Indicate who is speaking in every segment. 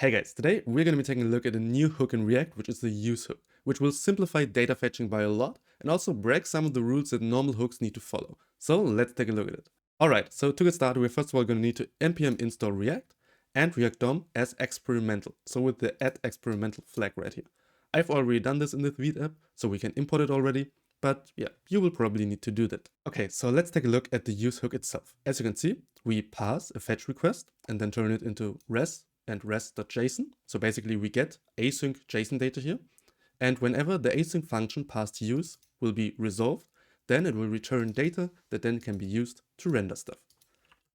Speaker 1: Hey guys, today we're going to be taking a look at a new hook in React, which is the use hook, which will simplify data fetching by a lot and also break some of the rules that normal hooks need to follow. So let's take a look at it. Alright, so to get started, we're first of all going to need to npm install React and React DOM as experimental, so with the add experimental flag right here. I've already done this in the Tweet app, so we can import it already, but yeah, you will probably need to do that. Okay, so let's take a look at the use hook itself. As you can see, we pass a fetch request and then turn it into res and res.json. So basically we get async JSON data here. And whenever the async function passed to use will be resolved, then it will return data that then can be used to render stuff.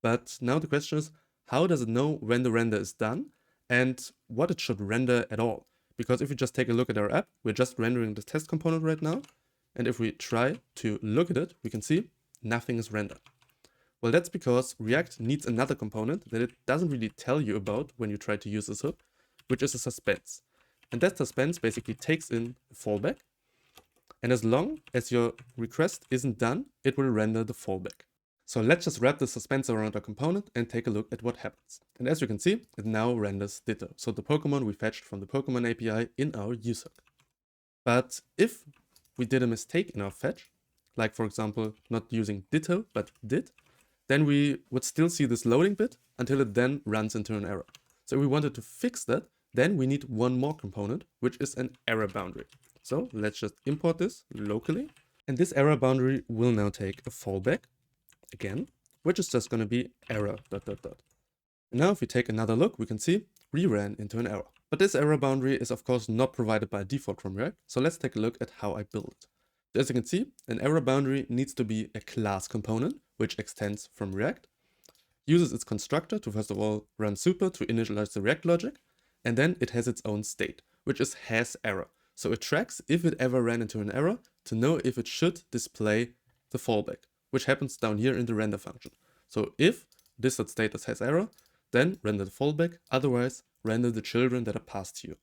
Speaker 1: But now the question is, how does it know when the render is done and what it should render at all? Because if we just take a look at our app, we're just rendering the test component right now. And if we try to look at it, we can see nothing is rendered. Well, that's because React needs another component that it doesn't really tell you about when you try to use this hook, which is a suspense. And that suspense basically takes in a fallback. And as long as your request isn't done, it will render the fallback. So let's just wrap the suspense around our component and take a look at what happens. And as you can see, it now renders Ditto, so the Pokemon we fetched from the Pokemon API in our use hook. But if we did a mistake in our fetch, like for example, not using Ditto, but did, then we would still see this loading bit until it then runs into an error. So if we wanted to fix that, then we need one more component, which is an error boundary. So let's just import this locally. And this error boundary will now take a fallback again, which is just going to be error ... And now if we take another look, we can see we ran into an error. But this error boundary is of course not provided by default from React. So let's take a look at how I build it. As you can see, an error boundary needs to be a class component, which extends from React, uses its constructor to first of all run super to initialize the React logic, and then it has its own state, which is has_error. So it tracks if it ever ran into an error to know if it should display the fallback, which happens down here in the render function. So if this.status has error, then render the fallback, otherwise render the children that are passed to you.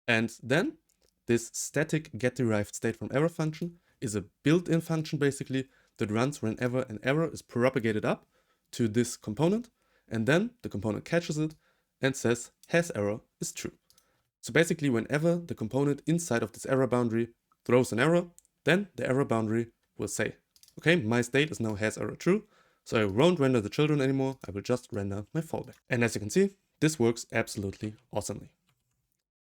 Speaker 1: And then this static getDerivedState from error function is a built-in function basically that runs whenever an error is propagated up to this component, and then the component catches it and says has_error is true. So basically whenever the component inside of this error boundary throws an error, then the error boundary will say, okay, my state is now has_error true, so I won't render the children anymore, I will just render my fallback. And as you can see, this works absolutely awesomely.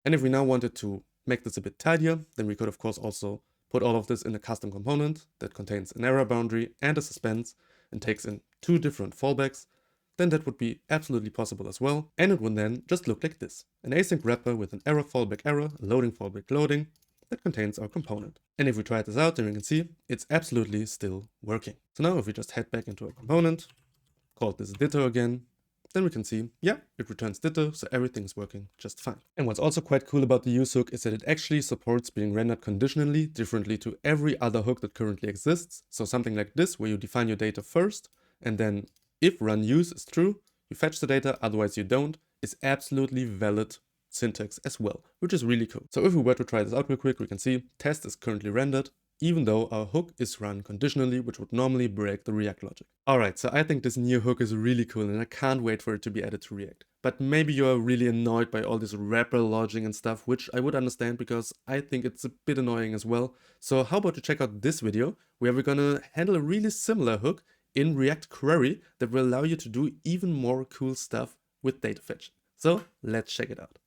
Speaker 1: And if we now wanted to make this a bit tidier, then we could of course also put all of this in a custom component that contains an error boundary and a suspense and takes in two different fallbacks, then that would be absolutely possible as well. And it would then just look like this. An async wrapper with an error fallback error, a loading fallback loading that contains our component. And if we try this out, then we can see it's absolutely still working. So now if we just head back into our component, call this Ditto again, then we can see, yeah, it returns Ditto, so everything's working just fine. And what's also quite cool about the use hook is that it actually supports being rendered conditionally, differently to every other hook that currently exists. So something like this, where you define your data first, and then if run use is true, you fetch the data, otherwise you don't, is absolutely valid syntax as well, which is really cool. So if we were to try this out real quick, we can see test is currently rendered, even though our hook is run conditionally, which would normally break the React logic. Alright, so I think this new hook is really cool and I can't wait for it to be added to React. But maybe you're really annoyed by all this wrapper logic and stuff, which I would understand because I think it's a bit annoying as well. So how about you check out this video where we're gonna handle a really similar hook in React Query that will allow you to do even more cool stuff with data fetching. So let's check it out.